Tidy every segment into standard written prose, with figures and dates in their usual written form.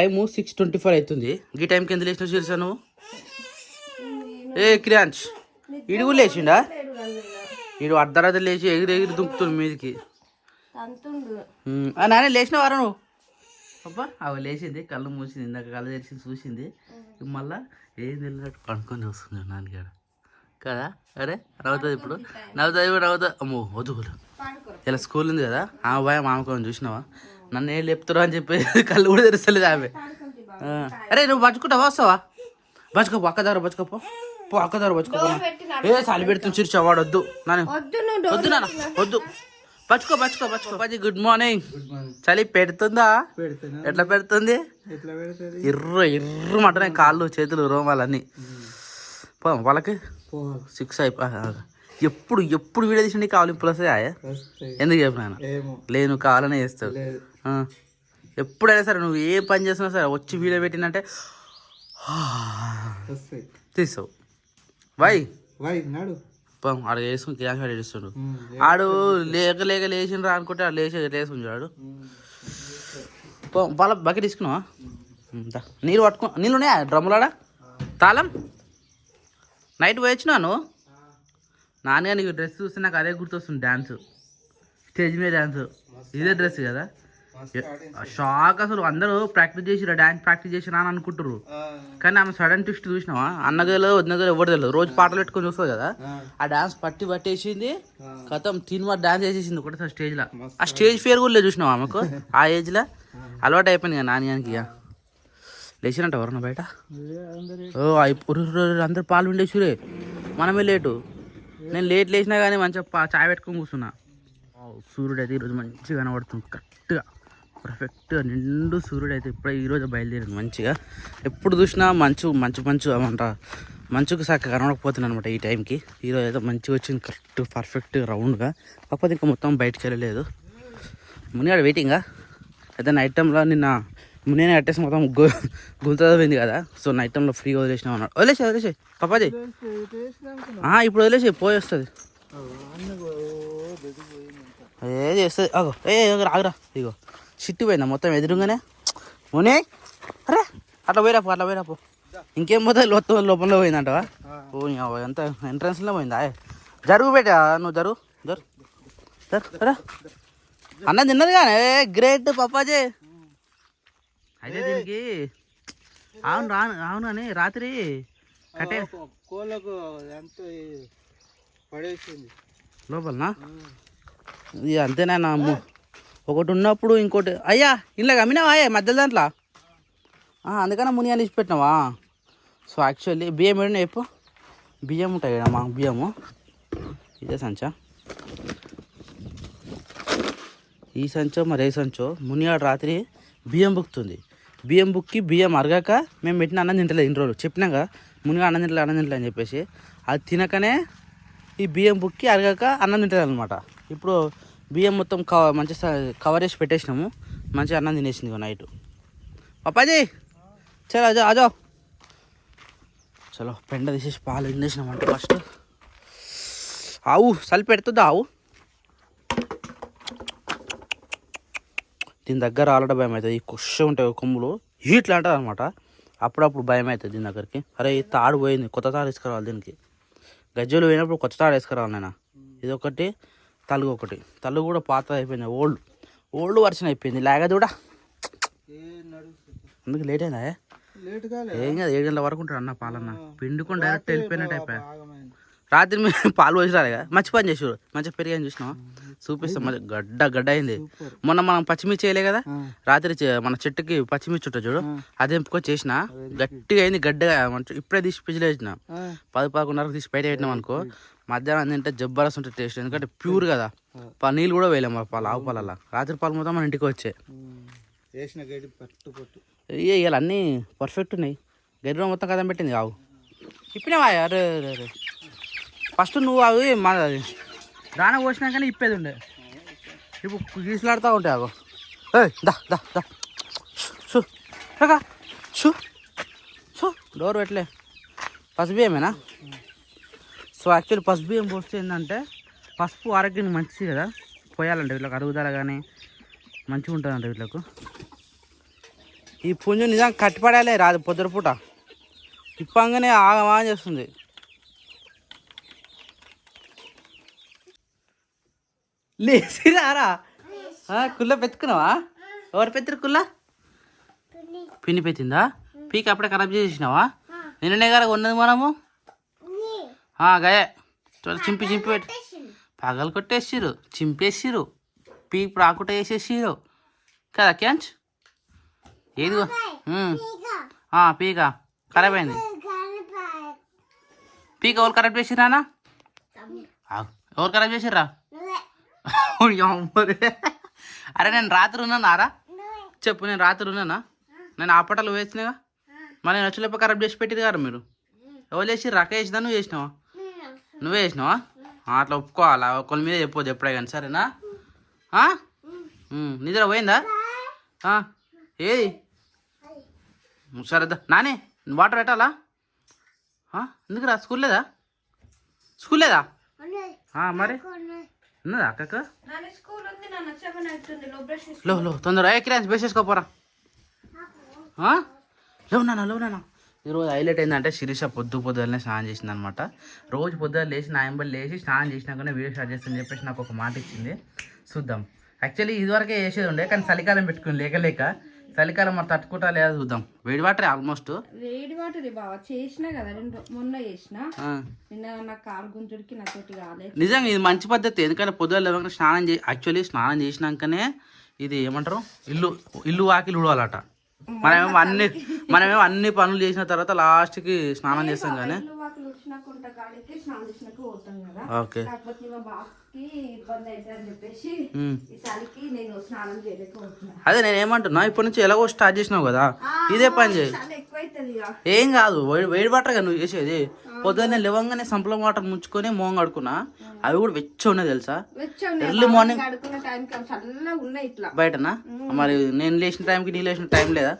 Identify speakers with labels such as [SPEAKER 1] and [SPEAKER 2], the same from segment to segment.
[SPEAKER 1] Time 6:24 అవుతుంది. ఈ టైంకి ఎంత లేచిన చూసా నువ్వు? ఏ క్రియాంష్ ఇడు కూడా లేచిండా? ఇడు అర్ధరాత్రి లేచి ఎగిరి ఎగిరి దుంకుతుంది మీదికి. నానే లేచిన వారా నువ్వు? అబ్బా అవి లేచింది, కళ్ళు మూసింది, ఇందాక కళ్ళు తెరిచి చూసింది, మళ్ళా ఏం తెలియనట్టు పడుకొని చూస్తుంది నాన్నగాడ కదా. అరే నవ్వుతుంది ఇప్పుడు, నవ్వుతుంది. అమ్మో వదుగులు ఇలా స్కూల్ ఉంది కదా, ఆ భయం మామకొని చూసినావా? నన్ను ఏం లేపుతారు అని చెప్పి కళ్ళు కూడా తెరుస్తలేదు ఆమె. అరే నువ్వు బతుకుంటావా? వస్తావా? బతుకోపో, అక్క దగ్గర బతుకోపో, అక్క దగ్గర బతుకోపో. ఏ చలి పెడుతుంది చిరుచు వాడు వద్దు నాన్న, వద్దు నాన్న వద్దు, బతుకో. పది గుడ్ మార్నింగ్. చలి పెడుతుందా? ఎట్లా పెడుతుంది? ఇర్రు మటనే కాళ్ళు చేతులు రోమాలన్నీ. వాళ్ళకి 6 ఎప్పుడు వీడియో తీసి నీకు కావాలి ఇప్పుడు వస్తాయా? ఎందుకు చెప్పినా లేదు, కావాలనే చేస్తావు. ఎప్పుడైనా సరే నువ్వు ఏ పని చేస్తున్నా సరే వచ్చి వీడియో పెట్టినంటే తీస్తావు. ఆడ వేసుకుని క్యాష్ ఆడ ఏడుస్తుండు. ఆడు లేక లేచిండ్రా అనుకుంటే ఆడు లేసుకుని చూడాడు. వాళ్ళ బకెట్ తీసుకున్నావా? నీళ్ళు పట్టుకో. నీళ్ళు ఉన్నాయా డ్రమ్ములాడా? తాళం నైట్ పోయొచ్చినాను. నాన్నగా నీకు డ్రెస్ చూస్తే నాకు అదే గుర్తొస్తుంది, డ్యాన్స్ స్టేజ్ మీద డ్యాన్స్. ఇదే డ్రెస్ కదా. షాక్ అసలు. అందరూ ప్రాక్టీస్ చేసిరా, డ్యాన్స్ ప్రాక్టీస్ చేసిరా అని అనుకుంటారు, కానీ ఆమె సడన్ ట్విస్ట్ చూసినావా? అన్నగలో వదినగలో ఎవరు తెలియదు, రోజు పాటలు పెట్టుకొని చూస్తుంది కదా. ఆ డ్యాన్స్ పట్టేసింది, కథం తిని డ్యాన్స్ వేసేసింది ఒకటి స్టేజ్లో. ఆ స్టేజ్ ఫేర్ కూడా లేదు చూసినావా ఆమెకు? ఆ ఏజ్లో అలవాటు అయిపోయింది కదా నాన్నగానికి. ఇక లేచినట్టు ఎవరన్నా బయట? అందరు పాలు ఉండేసిరే, మనమే లేటు. నేను లేట్ లేచినా కానీ మంచిగా చాయ్ పెట్టుకొని కూర్చున్నా. సూర్యుడు అయితే ఈరోజు మంచిగా కనబడుతుంది, కరెక్ట్గా పర్ఫెక్ట్గా నిండు సూర్యుడు అయితే ఇప్పుడు ఈరోజు బయలుదేరింది మంచిగా. ఎప్పుడు చూసినా మంచు అమంట, మంచుకు చక్కగా కనబడకపోతుంది అనమాట ఈ టైంకి. ఈరోజు అయితే మంచిగా వచ్చింది, కరెక్ట్ పర్ఫెక్ట్గా రౌండ్గా. కాకపోతే ఇంకా మొత్తం బయటకు వెళ్ళలేదు. మునిగాడు వెయిటింగా అయితే. నైట్ టైంలో నిన్న మునిగానే కట్టేసి మొత్తం గుంతతో పోయింది కదా, సో నైట్ టైంలో ఫ్రీగా వదిలేసినాం అన్నాడు. వదిలేసాయి పాపాజీ, ఇప్పుడు వదిలేసి పోయి వస్తుంది. ఏ చేస్తుంది అగో, ఆగురా. ఇగో సిట్టి పోయిందా మొత్తం ఎదురుగానే. ముని అరే అట్లా పోయిరాపో. ఇంకేం పోతుంది? లోపల పోయిందంటవా? పోనీ ఎంత ఎంట్రన్స్లో పోయిందా? జరుగు పెట్టా నువ్వు, జరు. అన్నం తిన్నది కానీ గ్రేట్ పాపాజీ. అయితే దీనికి అవును అని రాత్రి కట్టే కోళ్ళకు ఎంత పడేసింది లోపలనా? ఇది అంతేనా? ఒకటి ఉన్నప్పుడు ఇంకోటి. అయ్యా ఇంట్లో అమ్మినావా మధ్యలో దాంట్లో? అందుకనే ముని అని పెట్టినావా? సో యాక్చువల్లీ బియ్యం ఏడినా చెప్పు. బియ్యం ఉంటాయి కదా మా బియ్యము. ఇదే సంచా, ఈ సంచో మరి ఏ సంచో. మునియాడు రాత్రి బియ్యం బుక్తుంది. బియ్యం బుక్కి బియ్యం అరగాక మేము పెట్టిన అన్నం తింటలేదు ఇన్ని రోజులు. చెప్పినాక మునిగా అన్నం తింటలే అని చెప్పేసి అది తినకనే ఈ బియ్యం బుక్కి అరగాక అన్నం తింటలేదు అనమాట. ఇప్పుడు బియ్యం మొత్తం మంచిగా కవర్ చేసి పెట్టేసినాము, మంచిగా అన్నం తినేసింది నైట్. పాపాజీ చలో ఆజో. చలో పెండ తీసేసి పాలు తినేసినామంటే ఫస్ట్. ఆవు చలి పెడుతుందా? ఆవు దీని దగ్గర ఆలట భయం అవుతుంది. ఈ కుష ఉంటాయి కొమ్ములు, హీట్లు అంటుంది అనమాట. అప్పుడప్పుడు భయం అవుతుంది దీని దగ్గరికి. అరే ఈ తాడు పోయింది, కొత్త తాడు వేసుకురావాలి దీనికి. గజ్జలు పోయినప్పుడు కొత్త తాడు వేసుకురావాలి నేను. ఇది ఒకటి, తలుగు ఒకటి. తలుగు కూడా పాత అయిపోయింది, ఓల్డ్ వర్షన్ అయిపోయింది. లేగది కూడా అందుకు లేట్ అయిందా? ఏం కాదు, 7 గంటల వరకు ఉంటాడు అన్న పాలన్న. పిండుకొని డైరెక్ట్ వెళ్ళిపోయినట్టు అయిపోయా. రాత్రి మేము పాలు పోసి రాలే కదా, మంచి పని చేసారు. మంచిగా పెరిగాయని చూసినావా? చూపిస్తాం. మంచి గడ్డ అయింది. మొన్న మనం పచ్చిమిర్చి చేయలే కదా, రాత్రి మన చెట్టుకి పచ్చిమిర్చి ఉంటుంది చూడు, అది ఎంపుకొని చేసిన గట్టిగా అయింది, గడ్డగా. ఇప్పుడే తీసి ఫ్రిడ్జ్లో వేసిన 10-11 తీసి బయట పెట్టినాం అనుకో, మధ్యాహ్నం తింటే జబ్బరస్ ఉంటుంది టేస్ట్. ఎందుకంటే ప్యూర్ కదా. నీళ్ళు కూడా వేయలేము మా పాలు, ఆవు పాలల్లో. రాత్రి పాలు మొత్తం మన ఇంటికి వచ్చాయి. ఇవాళ అన్నీ పర్ఫెక్ట్ ఉన్నాయి. గడ్డి మొత్తం కథం పెట్టింది ఆవు. ఇప్పినావా? అరే ఫస్ట్ నువ్వు అవి మా దాన పోసినాకనే ఇప్పేది ఉండే. ఇప్పుడు గీసులాడుతూ ఉంటాయి అగో. డోర్ పెట్టలే. పసుపు బియ్యమేనా? సో యాక్చువల్లీ పసుపు బియ్యం పోస్తే ఏంటంటే పసుపు ఆరోగ్యానికి మంచిది కదా, పోయాలంటే వీళ్ళకి అరుగుదల కానీ మంచిగా ఉంటుందంట వీళ్ళకు. ఈ పుంజు నిజంగా కట్టిపడాలే రాదు పొద్దున పూట ఇప్పంగానే ఆగమా చేస్తుంది. లేచి రారా కుల్ల పెట్టుకున్నావా? ఎవరు పెత్తరు కుల్ల? పిన్ని పెట్టిందా? పీక్ అప్పుడే ఖరాబ్ చేసేసినావా? నిన్ననే గారు ఉన్నది మనము గయే చింపి పెట్టి పగలు కొట్టేసిరు, చింపేసిరు, పీక్ రాకుండా వేసేసిరు కదా క్యాంచ్. ఏది పీక ఖరాబ్ అయింది. పీక ఎవరు ఖరాబ్ చేసిరానా? ఎవరు ఖరాబ్ చేసిర్రా? అరే నేను రాత్రి ఉన్నానా? చెప్పు, నేను రాత్రి ఉన్నానా? నేను ఆ పటాలు వేసినాగా. మరి నేను వచ్చలేప ఖరాబ్ చేసి పెట్టింది కదా మీరు. ఎవరు చేసి రక్క వేసినా? నువ్వు చేసినావా? నువ్వే చేసినావా? అట్లా ఒప్పుకోవాలా? ఒకళ్ళ మీద చెప్పొద్దు ఎప్పుడే కానీ, సరేనా? నిద్ర పోయిందా? ఏది సరేదా నాని వాటర్ పెట్టాలా? ఎందుకురా? స్కూల్ లేదా? స్కూల్ లేదా? మరి ఉన్నదా అక్కకు? లో తొందర కిరాన్స్ బేసేసుకోపోరా. లేవు నాన్న. ఈరోజు హైలైట్ ఏంటంటే శిరీష పొద్దున్నే స్నానం చేసింది అనమాట. రోజు పొద్దున్న లేచి నాయంబల్ లేచి స్నానం చేసినాకనే వీడియో స్టార్ట్ చేస్తుందని చెప్పేసి నాకు ఒక మాట ఇచ్చింది. చూద్దాం. యాక్చువల్లీ ఇదివరకే చేసేది ఉండే, కానీ చలికాలం పెట్టుకుని లేక చలికాలం మరి తట్టుకుంటా లేదా చూద్దాం. వేడి వాటరే ఆల్మోస్ట్. వేడి వాటర్ బాగా చేసినా కదా, మొన్న చేసిన నాకు కాలు గుంజుడికి నాతోటి కాలేదు. నిజంగా ఇది మంచి పద్ధతి. ఎందుకంటే పొద్దున్న స్నానం చేసినాకనే ఇది ఏమంటారు ఇల్లు వాకిలు ఉడవాలట. మనమేమో అన్ని పనులు చేసిన తర్వాత లాస్ట్కి స్నానం చేస్తాం కానీ. ఓకే అదే నేను ఏమంటున్నా, ఇప్పటి నుంచి ఎలాగో స్టార్ట్ చేసినావు కదా, ఇదే పని చేయి. ఏం కాదు, వేడి వాటర్ కదా నువ్వు చేసేది. పొద్దున్నే లేవంగానే సంపల వాటర్ ముంచుకొని మోహం కడుకున్నా, అవి కూడా వెచ్చ ఉన్నాయి తెలుసా. ఎర్లీ మార్నింగ్ బయటనా? మరి నేను లేచిన టైంకి నీ లేచిన టైం లేదా?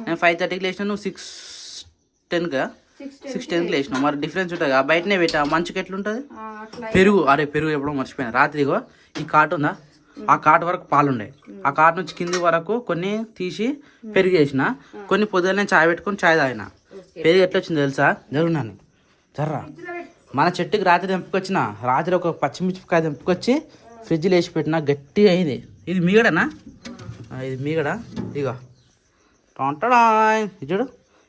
[SPEAKER 1] నేను 5:30కి లేచిన, నువ్వు 6:10గా 6:10కి లేచినావు. మరి డిఫరెన్స్ ఉంటుంది. ఆ బయటనే పెట్టా. మంచుకి ఎట్లుంటుంది? పెరుగు ఎప్పుడో మర్చిపోయినా. రాత్రిగో ఈ కాటు ఉందా, ఆ కాటు వరకు పాలుండే, ఆ కాటు నుంచి కింది వరకు కొన్ని తీసి పెరుగు చేసిన, కొన్ని పొద్దున్నే చాయ్ పెట్టుకొని చాయ్ తాగిన. పెరుగు ఎట్లా వచ్చింది తెలుసా? జరుగునాను జర్రా. మన చెట్టుకి రాత్రి రాత్రి ఒక పచ్చిమిరపకాయ తెంపుకొచ్చి ఫ్రిడ్జ్లో వేసి పెట్టిన, గట్టిగా అయింది. ఇది మీగడనా? ఇది మీగడ. ఇగో టొంటడా చూడు,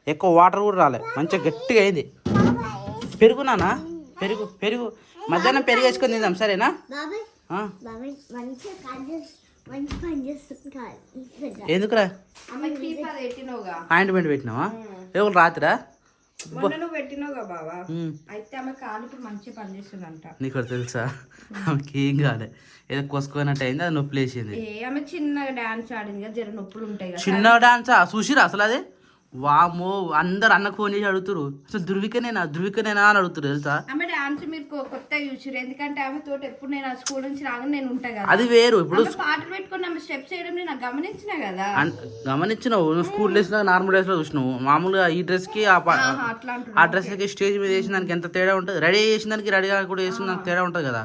[SPEAKER 1] ఎక్కువ వాటర్ కూడా రాలే, మంచిగా గట్టిగా అయింది. పెరుగునానా? పెరుగు మధ్యాహ్నం పెరుగు వేసుకొని తిందాం, సరేనా? ఎందుకురా? ఆయింట్మెంట్ పెట్టినావా? ఎవరు రాత్రా? నీకు తెలుసా ఆమెకి ఏం కాలే, ఏదో కోసుకున్నట్టు అయింది, అది నొప్పి లేచింది. చిన్నగా డాన్స్ ఆడింది, జర నొప్పులు ఉంటాయి. చిన్న డాన్సా చూసిరా అసలు? అది వామో, అందరు అన్నకు ఫోన్ చేసి అడుగుతారు, అసలు ధృవికనేనా అని అడుగుతారు తెలుసా. ఎందుకంటే ఆమె తోటి ఎప్పుడు నేను స్కూల్ నుంచి రాగానే నేను ఉంటా కదా, అది వేరు. ఇప్పుడు పాటలు పెట్టుకుని ఆమె స్టెప్స్ చేయడం నేను గమనించిన కదా. గమనించినావు? నువ్వు స్కూల్ డ్రెస్ లో నార్మల్ డ్రెస్ లో చూసినావు. మామూలుగా ఈ డ్రెస్ కి ఆ డ్రెస్ కి స్టేజ్ మీద వేసిన దానికి ఎంత తేడా ఉంటుంది, రెడీ చేసిన దానికి రెడీగా కూడా వేసిన దానికి తేడా ఉంటుంది కదా.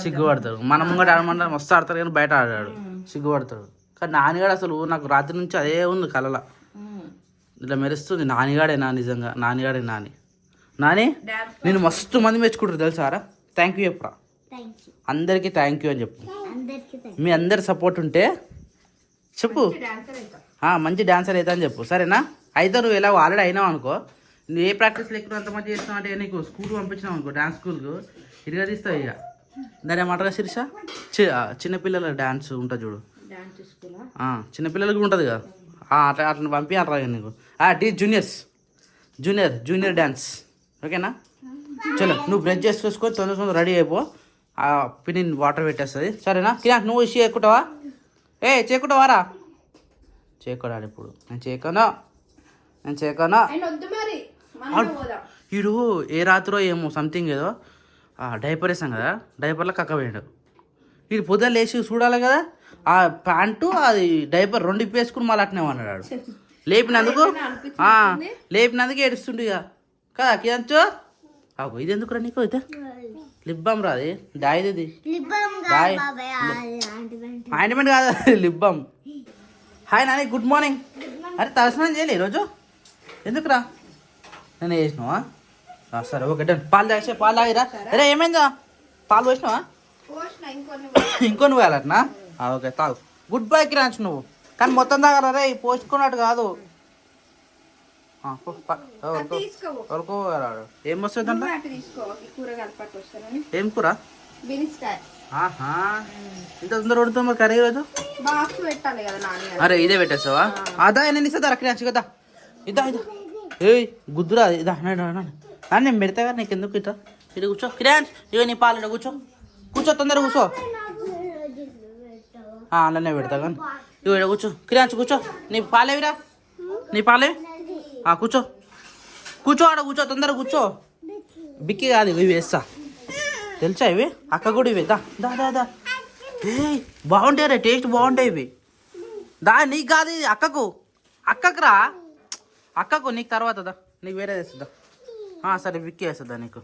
[SPEAKER 1] సిగ్గుపడతారు. మన ముంగట ఆడమంటే మస్తు ఆడతారు, కానీ బయట ఆడాడు సిగ్గుపడతాడు. కానీ నానిగాడు అసలు నాకు రాత్రి నుంచి అదే ఉంది కలల, ఇట్లా మెరుస్తుంది. నానిగాడేనా? నిజంగా నానిగాడే. నాని నేను మస్తు మంది మెచ్చుకుంటారు తెలుసారా. థ్యాంక్ యూ చెప్పురా, అందరికీ థ్యాంక్ యూ అని చెప్పు. మీ అందరి సపోర్ట్ ఉంటే చెప్పు, మంచి డాన్సర్ అవుతా అని చెప్పు, సరేనా? అయితే నువ్వు ఎలా ఆల్రెడీ అయినావు అనుకో, నువ్వు ఏ ప్రాక్టీస్లో ఎక్కువ అంత మంది చేస్తున్నావు అంటే నీకు స్కూల్కి పంపించినావు అనుకో, డాన్స్ స్కూల్కు ఇరుగా తీస్తావు. ఇక దాని ఏమంటారా శిరీష, చిన్నపిల్లల డాన్స్ ఉంటుంది చూడు, చిన్నపిల్లలకి ఉంటుంది కదా, అట్లా పంపి అంటారా నీకు. జూనియర్ డ్యాన్స్, ఓకేనా? చలో నువ్వు బ్రష్ చేసుకొని తొందర రెడీ అయిపో, పిన్ని వాటర్ పెట్టేస్తుంది, సరేనా? కిరాక్ నువ్వు ఇష్యూ ఎక్కుతావా? చేయకుంటావారా? చేయకూడదు ఇప్పుడు. నేను చేయకనా. వీడు ఏ రాత్రో ఏమో సంథింగ్ ఏదో డైపర్ వేసాం కదా, డైపర్లో కక్క పోయాడు. వీడు పొద్దున లేచి చూడాలి కదా, ఆ ప్యాంటు అది డైపర్ రెండు ఇప్పేసుకుని మళ్ళీ అట్నే అన్నాడు. లేపినందుకు ఏడుస్తుండే ఇక కదా. కించో ఇది ఎందుకురా నీకు అయితే లిప్ బామ్ రాది దాయిది ఆయింట్మెంట్ కాదు lip balm. Hi Nani, good morning. అరే తలస్నానం చేయలే ఈరోజు? ఎందుకురా? నేను వేసినావా? సరే ఓకే డన్. పాలు తాగిరా. అరే ఏమైందా? పాలు పోసినావా? ఇంకో నువ్వు వెళ్ళట్నా? ఓకే తాగు. గుడ్ బై కిరాంచ్ నువ్వు, కానీ మొత్తం తాగరా రే, పోసుకున్నట్టు కాదు. ఏం వస్తుంది దాంట్లో? ఏం కూర? ఇంత తొందర వండుతాం మరి కర్రీ రోజు? అరే ఇదే పెట్టేస్తావా? అదా నేను ఇస్తా అక్కడ నచ్చు కదా. ఇదా ఏయ్ గుద్దురా ఇదా నేను పెడతా కదా నీకు ఎందుకు ఇట్లా. ఇటు కూర్చో కిరాన్స్, ఇక నీ పాలు కూర్చో తొందర కూర్చో. అలానే పెడతా కానీ ఇక కూర్చో కిరాన్స్ కూర్చో. నీ పాలేవిరా, నీ పాలేవి. కూర్చో ఆడ కూర్చో, తొందర కూర్చో. బిక్కి కాదు ఇవి వేస్తా, తెలుసా ఇవి? అక్క కూడా ఇవి దా దా దా దా. బాగుంటాయి రే, టేస్ట్ బాగుంటాయి ఇవి. దా నీకు కాదు ఇది అక్కకు రా, అక్కకు నీకు తర్వాత దా, నీకు వేరే వేస్తుందా? సరే విక్కీ వేస్తుందా నీకు.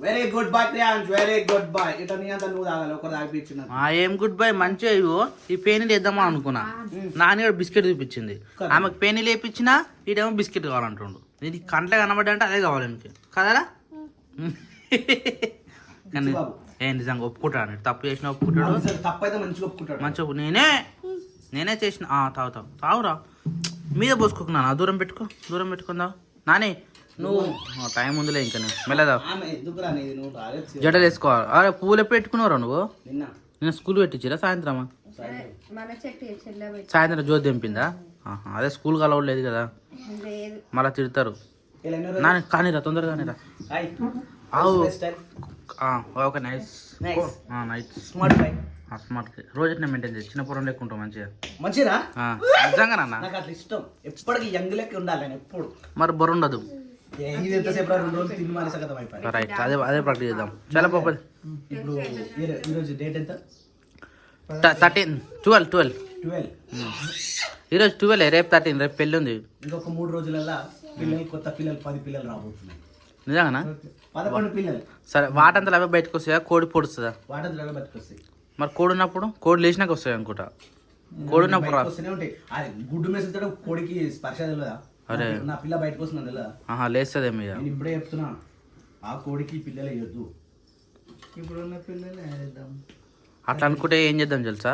[SPEAKER 2] Very good boy Priyansh, very good boy. ఇట్లా నీ అంతా నువ్వు తాగాలి, ఒకరు తాగిపించిన.
[SPEAKER 1] ఏం గుడ్ బాయ్, మంచిగా ఇవో. ఈ పేనీలు వేద్దామా అనుకున్నా, నాని బిస్కెట్ చూపించింది. ఆమెకు పేనీలు వేయించినా ఈడేమో బిస్కెట్ కావాలంటుండు. నీకు కంట్లో కనబడ్డా అంటే అదే కావాలి నీకు కదరా. కానీ నిజంగా ఒప్పుకుంటాడు, తప్పు చేసిన ఒప్పుకుంటాడు.
[SPEAKER 2] తప్పైతే మంచిగా ఒప్పుకుంటాడు.
[SPEAKER 1] మంచిగా నేనే చేసిన. తావురా, మీద పోసుకోకున్నా. దూరం పెట్టుకుందా నాని. నువ్వు టైం ఉందిలే ఇంకా, నేను మెల్లదా జడలు వేసుకోవాలి. అరే పూలు ఎప్పుడు పెట్టుకున్నావురా నువ్వు? నేను స్కూల్ పెట్టించిరా సాయంత్రమా? సాయంత్రం జ్యోతి దింపిందా? అదే స్కూల్ కలవలేదు కదా, మళ్ళీ తిడతారు. నాని కానీరా, తొందరగా కానీరా. Okay nice nice. స్మార్ట్ రోజు మెయింటైన్ చేసి చిన్న పొరం లెక్క ఉంటాం మంచిగా నిజంగా నాన్న.
[SPEAKER 2] నాకు అట్లా ఇష్టం, ఎప్పటికీ యంగ్ లెక్క ఉండాలి ఎప్పుడు.
[SPEAKER 1] మరి బొర ఉండదు. రైట్, అదే ప్రాక్టీస్ చేద్దాం. చాలా పాప.
[SPEAKER 2] ఇప్పుడు ఈరోజు డేట్ ఎంత?
[SPEAKER 1] 12 ఈరోజు 12, రేపు 13. రేపు పెళ్ళి ఉంది.
[SPEAKER 2] ఇంకొక 3 రోజులలో పిల్లలు, కొత్త పిల్లలు 10 పిల్లలు రాబోతున్నాయి.
[SPEAKER 1] నిజంగానా?
[SPEAKER 2] 11 పిల్లలు.
[SPEAKER 1] సరే వాటంతా అవే బయటకు వస్తాయా? కోడి పొడుస్తుందా?
[SPEAKER 2] వాటంతా అవే బయటకు వస్తాయి.
[SPEAKER 1] మరి కోడి ఉన్నప్పుడు? కోడి లేచినాక వస్తాయి అనుకుంటా. కోడి ఉన్నప్పుడు
[SPEAKER 2] వస్తూనే ఉంటాయి. గుడ్డు మేసేస్తాడు, కోడికి స్పర్శ తెలియదా? అరే నా పిల్ల బయటకు వస్తుందా తెలియదా?
[SPEAKER 1] లేస్తుంది మీద.
[SPEAKER 2] నేను ఇప్పుడే చెప్తున్నా, ఆ కోడికి పిల్లలు వేయొద్దు, ఇప్పుడున్న పిల్లలు వేద్దాం.
[SPEAKER 1] అట్లా అనుకుంటే ఏం చేద్దాం తెలుసా?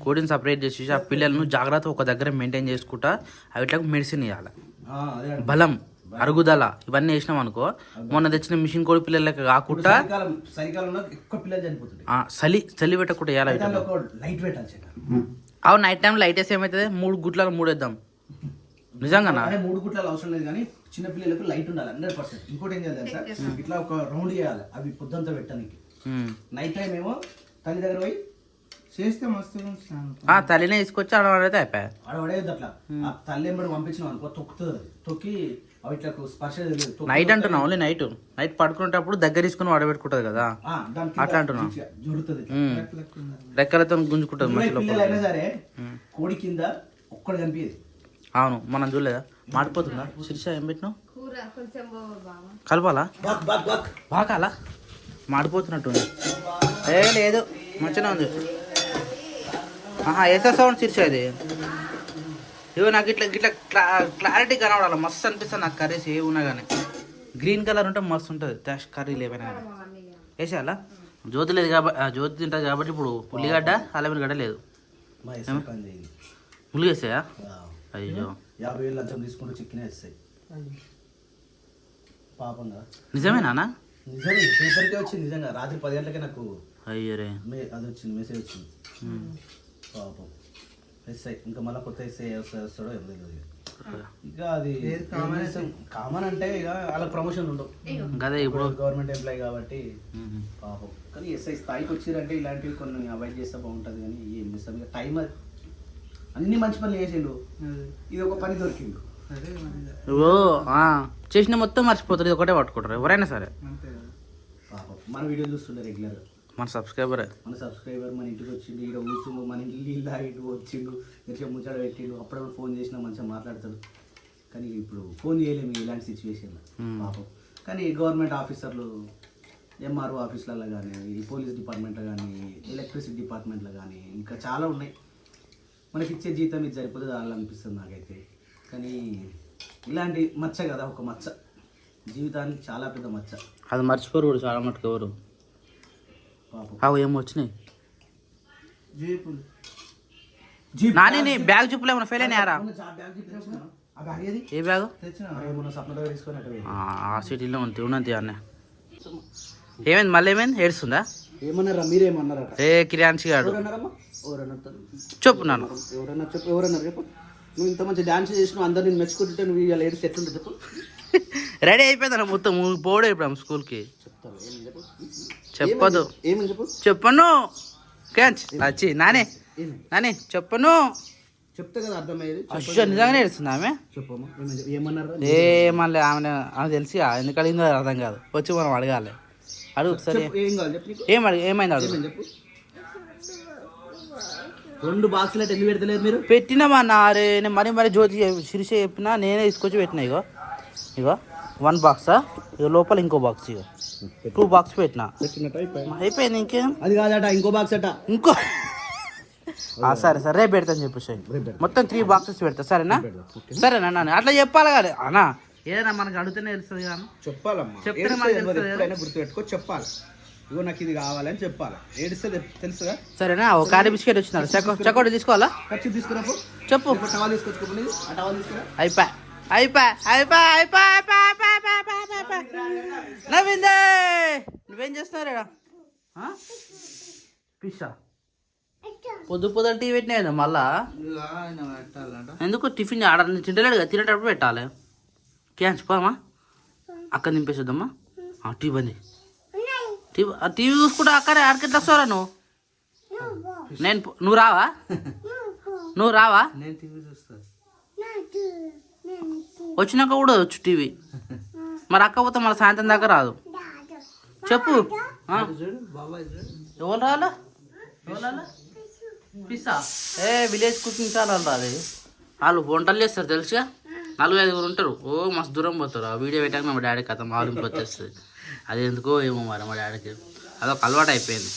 [SPEAKER 1] కోడిని సపరేట్ చేసి ఆ పిల్లలను జాగ్రత్త ఒక దగ్గర మెయింటైన్ చేసుకుంటా అవిట్లకు మెడిసిన్ ఇవ్వాలి. బలం, అరుగుదల ఇవన్నీ వేసినాం అనుకో, మొన్న తెచ్చిన మిషన్ కోడి పిల్లలకి కాకుండా చలి పెట్టకుండా వేయాలి. అవును, నైట్ టైం లైట్ వేస్తే ఏమవుతుంది? 3 గుట్లలో 3 వేద్దాం. నిజంగా
[SPEAKER 2] 3 గుట్లలో అవసరం లేదు, కానీ చిన్న పిల్లలకు లైట్ ఉండాలి 100%. ఇంకోటి ఏం చేయాలి సార్, ఇట్లా ఒక రౌండ్ చేయాలి అవి పొద్దుంతా పెట్టడానికి. నైట్ టైం ఏమో తల్లి దగ్గర పోయి చేస్తే మస్తు
[SPEAKER 1] తల్లినే తీసుకొచ్చి ఆడవాడైతే అయిపోయా.
[SPEAKER 2] ఆడవాడేది అట్లా తల్లి ఎంబడి పంపించినాం అనుకో, తొక్కుతుంది. తొక్కి అవి ఇట్లా స్పర్శ
[SPEAKER 1] నైట్ అంటున్నా, ఓన్లీ నైట్ పడుకునేటప్పుడు దగ్గర తీసుకుని వాడబెట్టుకుంటది కదా, అట్లా అంటున్నా. రెక్కలతో గుంజుకుంటది.
[SPEAKER 2] పిల్లలైనా సరే కోడి కింద ఒక్కడు కనిపించేది.
[SPEAKER 1] అవును, మనం చూడలేదా? మాడిపోతుందా? శిరీష ఏం పెట్టినావు? కలపాలా? బాగాలా? మాడిపోతున్నట్టు లేదు, మంచిగా ఉంది. వేసే సౌండ్ శిరీష ఇది. ఇవో నాకు ఇట్లా క్లారిటీ కనబడాలి, మస్తు అనిపిస్తుంది నాకు. కర్రీస్ ఏ ఉన్నా కానీ గ్రీన్ కలర్ ఉంటే మస్తు ఉంటుంది కర్రీలు ఏమైనా కానీ. వేసేయాలా? జ్యోతి లేదు కాబట్టి, జ్యోతి తింటుంది కాబట్టి ఇప్పుడు ఉల్లిగడ్డ అల్లం గడ్డ లేదు. ఉల్లి వేసాయా? అయ్యో
[SPEAKER 2] 50,000 లంచం తీసుకుంటూ చికెన్ వేస్తాయి పాపంగా.
[SPEAKER 1] నిజమేనా?
[SPEAKER 2] నిజమే, పేపర్కే వచ్చింది నిజంగా. రాత్రి 10 గంటలకే నాకు
[SPEAKER 1] అయ్యరే
[SPEAKER 2] అది వచ్చింది, మెసేజ్ వచ్చింది. పాపం ఎస్ఐ ఇంకా మళ్ళీ కొత్త ఎస్ఐ వస్తాడో ఏం తెలియదు. ఇక అది కామన్ అంటే ఇక వాళ్ళకి ప్రమోషన్ ఉండవు
[SPEAKER 1] కదా, ఇప్పుడు
[SPEAKER 2] గవర్నమెంట్ ఎంప్లాయీ కాబట్టి పాపం. కానీ ఎస్ఐ స్థాయికి వచ్చిరంటే ఇలాంటివి కొన్ని అవాయిడ్ చేస్తే బాగుంటుంది. కానీ ఏం చేస్తాం ఇక, టైం అన్ని మంచి పనులు చేసిండు, ఇది ఒక పని దొరికిండు.
[SPEAKER 1] చేసిన మొత్తం మర్చిపోతారు, ఇది ఒకటే పట్టుకుంటారు ఎవరైనా సరే.
[SPEAKER 2] మన వీడియో చూస్తుండే రెగ్యులర్,
[SPEAKER 1] మన సబ్స్క్రైబర్
[SPEAKER 2] మన ఇంటికి వచ్చిండు, ఇక్కడ కూర్చుండు, మన ఇంటి ఇటు వచ్చిండు, మంచిగా ముచ్చట పెట్టిండు. అప్పుడప్పుడు ఫోన్ చేసినా మంచిగా మాట్లాడతాడు. కానీ ఇప్పుడు ఫోన్ చేయలేము ఇలాంటి సిచ్యువేషన్ పాపం. కానీ గవర్నమెంట్ ఆఫీసర్లు ఎంఆర్ఓ ఆఫీసులలో కానీ ఈ పోలీస్ డిపార్ట్మెంట్లో కానీ ఎలక్ట్రిసిటీ డిపార్ట్మెంట్లో కానీ ఇంకా చాలా ఉన్నాయి. మనకి ఇచ్చే జీతం ఇది సరిపోతే చాలా అనిపిస్తుంది నాకైతే. కానీ ఇలాంటి మచ్చ కదా, ఒక మచ్చ జీవితానికి చాలా పెద్ద మచ్చ.
[SPEAKER 1] అది మర్చిపోరు కూడా చాలా మటుకు ఎవరు.
[SPEAKER 2] పాపం
[SPEAKER 1] అవి ఏమో వచ్చినాయి.
[SPEAKER 2] జీపులు
[SPEAKER 1] నాని నీ బ్యాగ్ చూపులు ఏమైనా ఫెయిల్ అయినాయారా? ఏ బ్యాగ్? ఆ సిటీలో ఉంది ఉన్నది అన్న. ఏమైంది మళ్ళీ ఏమైంది? ఏడుస్తుందా?
[SPEAKER 2] ఏమన్నారా మీరేమన్నారట?
[SPEAKER 1] ఏ కిరాన్సి గాడు చెప్పు నాన్న.
[SPEAKER 2] ఎవరన్నా చెప్పు, ఎవరన్నారు చెప్పు. నువ్వు ఇంత మంచి డాన్స్ చేసినావు, అందరు నేను మెచ్చుకుంటుంటే నువ్వు ఇలా ఏడిస్తే ఎట్లుంటే చెప్పు.
[SPEAKER 1] రెడీ అయిపోయింది అన్న మొత్తం పోడే ఇప్పుడు స్కూల్కి. చెప్పదు
[SPEAKER 2] ఏమని చెప్పు.
[SPEAKER 1] చెప్పను వచ్చి నానే నాని చెప్పను
[SPEAKER 2] చెప్తే కదా అర్థమయ్యేది.
[SPEAKER 1] అశ్వ నిజంగానే ఏడుస్తుంది ఆమె.
[SPEAKER 2] చెప్పమ్మా ఏమన్నారు?
[SPEAKER 1] ఏమన్నా ఆమె తెలిసి ఎందుకు అడిగిందో అర్థం కాదు. వచ్చి మనం అడగాలి. అడుగు సరే.
[SPEAKER 2] ఏం కావాలి చెప్పు.
[SPEAKER 1] ఏమైంది అడుగు
[SPEAKER 2] చెప్పు. 2 బాక్సులు అంటే ఎందుకు పెడతలేదు మీరు?
[SPEAKER 1] పెట్టినామా అరే నేను మరీ జ్యోతి శిరీష చెప్పినా నేనే తీసుకొచ్చి పెట్టినా. ఇగో 1 బాక్సా, ఇక లోపల ఇంకో బాక్స్, ఇగో 2 బాక్స్ పెట్టినా. అయిపోయింది. ఇంకేం
[SPEAKER 2] అది కాదట, ఇంకో బాక్స్ అట.
[SPEAKER 1] ఇంకో సరే సరే రేపు పెడతాను చెప్పేసి మొత్తం 3 బాక్సెస్ పెడతా. సరేనా? సరేనా నాన్న అట్లా చెప్పాలి కదా అన్న. ఏదైనా మనకు అడిగితేనే తెలుస్తుంది కానీ
[SPEAKER 2] చెప్పాలమ్మా.
[SPEAKER 1] చెప్తేనే మనకు తెలుస్తుంది.
[SPEAKER 2] ఎప్పుడైనా గుర్తుపెట్టుకో, చెప్పాలి. ఇగో నాకు ఇది కావాలని చెప్పాలి. ఏడిస్తే తెలుసుగా.
[SPEAKER 1] సరేనా? ఒక కారీ బిస్కెట్ వచ్చినారు. చకోటి తీసుకోవాలా?
[SPEAKER 2] ఖర్చు తీసుకురాపు.
[SPEAKER 1] చెప్పు.
[SPEAKER 2] టవల్ తీసుకొచ్చుకోండి. ఆ టవల్ తీసుకురా.
[SPEAKER 1] అయిపోయి నవ్విందే. నువ్వేం చేస్తున్నారా? పిచ్చా పొద్దు టీ పెట్టినా కదా మళ్ళా. ఎందుకు టిఫిన్ ఆర్డర్ తింటలేడు కదా, తినేటప్పుడు పెట్టాలి. క్యాన్స్ పోమా అక్క నింపేసేద్దామా. టీ బంది. టీవీ చూసుకుంటా అక్కడే ఆడికెట్లా వస్తారా నువ్వు? నువ్వు రావా?
[SPEAKER 2] నేను టీవీ చూస్తా.
[SPEAKER 1] వచ్చినాక కూడా వచ్చు టీవీ. మరి అక్క పోతే మళ్ళీ సాయంత్రం దాకా రాదు. చెప్పు. ఎవరు రాలా? పిస్సా విలేజ్ కుకింగ్ ఛానల్ రాదు. వాళ్ళు వంటలు చేస్తారు తెలుసుగా. 4-5 ఉంటారు. మస్తు దూరం పోతారు. ఆ వీడియో పెట్టాక మా డాడీ కథ మాలింపు వచ్చేస్తుంది. అది ఎందుకో ఏమో మరి మా డాడీకి అదొక అలవాటు అయిపోయింది.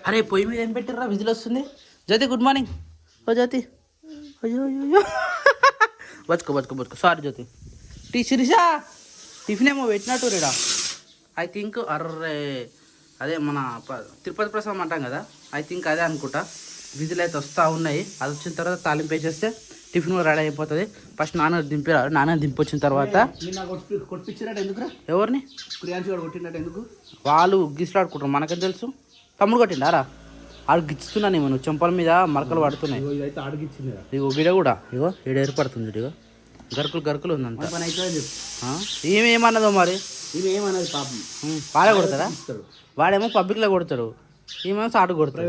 [SPEAKER 1] అరే పొయ్యి మీద ఏం పెట్టిర్రా? విజిల్ వస్తుంది. జ్యోతి గుడ్ మార్నింగ్. ఓ జ్యోతి అయ్యో బతుకో సారీ జ్యోతి. శిరీషా టిఫిన్ ఏమో పెట్టినట్టు రేడా ఐ థింక్. అర్రే అదే మన తిరుపతి ప్రసాదం అంటాం కదా, ఐ థింక్ అదే అనుకుంటా. విజిల్ అయితే వస్తూ ఉన్నాయి. అది వచ్చిన తర్వాత తాలింపు వేసేస్తే టిఫిన్ కూడా రెడీ అయిపోతుంది. ఫస్ట్ నాన్న దింపారు. నాన్న దింపొచ్చిన తర్వాత
[SPEAKER 2] కొట్టించినట్టు ఎందుకు?
[SPEAKER 1] ఎవరిని?
[SPEAKER 2] ప్రియాంశి వాడు కొట్టినట్టు ఎందుకు?
[SPEAKER 1] వాళ్ళు గిసులాడుకుంటారు, మనకేం తెలుసు. తమ్ముడు కొట్టిండారా? ఆడు గిచ్చుతున్నా నేను చెంపల మీద మరకలు పడుతున్నాయి. ఇగో గిడ కూడా ఇగో ఈడ ఏర్పడుతుంది. ఇగో గరుకులు ఉందంట. ఏమేమన్నదో మరి.
[SPEAKER 2] ఏమన్నది పాపం.
[SPEAKER 1] వాడే కొడతారా? వాడేమో పబ్లిక్లో కొడతాడు, ఈమెమో సాటు కొడతాడు.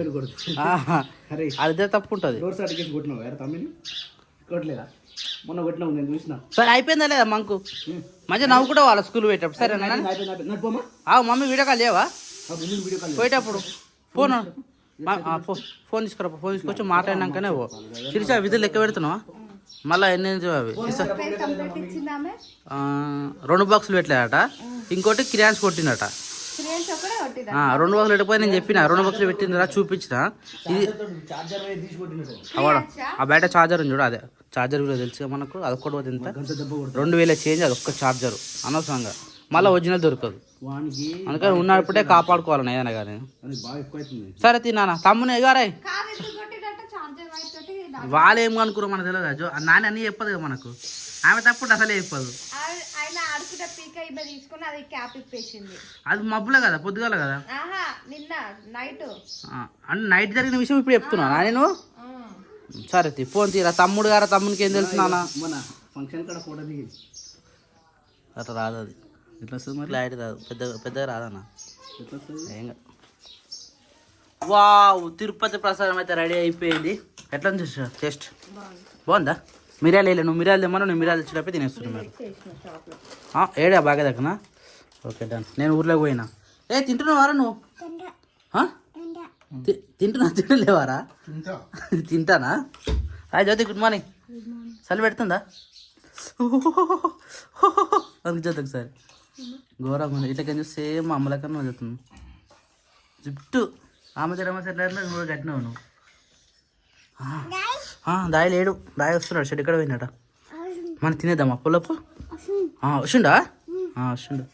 [SPEAKER 1] అదే తప్పు ఉంటుంది.
[SPEAKER 2] మొన్న కొట్టినావు నేను చూసిన.
[SPEAKER 1] సరే అయిపోయిందా లేదా మంకు? మంచిగా నవ్వుకుంటా వాళ్ళ స్కూల్ పోయేటప్పుడు. సరే మమ్మీ వీడియో కాల్ చేయవా పోయేటప్పుడు? ఫోన్ తీసుకురా. ఫోన్ తీసుకొచ్చి మాట్లాడినాకనే శిరీష విధులు లెక్క పెడుతున్నావా? మళ్ళీ ఎన్ని అవి 2 బాక్సులు పెట్టలేదట. ఇంకోటి కిరాన్స్ కొట్టిందట. 2 బాక్సులు పెట్టకపోయి నేను చెప్పిన 2 బాక్సులు పెట్టిందిరా చూపించిన. ఇది ఆ బయట ఛార్జర్ ఉంది చూడు, అదే ఛార్జర్ కూడా తెలుసుగా మనకు. అదొక్కటి పోతే ఎంత? 2000 చేంజ్. అదొక్క ఛార్జర్ అనవసరంగా. మళ్ళీ ఒరిజినల్ దొరకదు. అందుకని ఉన్నప్పుడే కాపాడుకోవాలని ఏదైనా కానీ. సరే తిన్నా తమ్ముని ఎగారే. వాళ్ళు ఏం అనుకున్నారు మనకు తెలియదు. నాని అన్నీ చెప్పదు కదా మనకు. ఆమె తప్పుడు అసలే చెప్పదు. అది మబ్బులే కదా, పొద్దుగాల కదా. అంటే నైట్ జరిగిన విషయం ఇప్పుడు చెప్తున్నా నేను. సరే ఫోన్ తీరా. తమ్ముడు గారా? తమ్మునికి ఏం తెలుసు నాన్న? అట్లా రాదు. అది ఇట్లా వస్తుంది మరి. లైట్ రాదు, పెద్దగా రాదన్న. ఏం వావ్, తిరుపతి ప్రసాదం అయితే రెడీ అయిపోయింది. ఎట్లా ఉంది టేస్ట్? బాగుందా? మిరియాలు వేయలే. నువ్వు మిరియాలు తెమ్మను, నేను మిరియాలు తెచ్చినప్పుడు తినేస్తున్నాను మీరు. ఏడా బాగా దక్కనా? Okay done. నేను ఊర్లోకి పోయినా. తింటున్నావారా నువ్వు? తింటలేవారా? తింటానా? హాయ్ జ్యోతి గుడ్ మార్నింగ్. చలి పెడుతుందా? అందుకు చేద్దాం ఒకసారి ఘోరంగా ఉంది ఇట్లా కొంచెం సేమ్ మా అమ్మల కన్నా చదువుతుంది జుట్టు ఆమె సెట్లర్లో నువ్వు కట్టినావు నువ్వు దాయి లేడు దాయి వస్తున్నాడు షెడ్ ఎక్కడ పోయినాట మనం తినేద్దామా పుల్లపు వస్తుండా వస్తుండు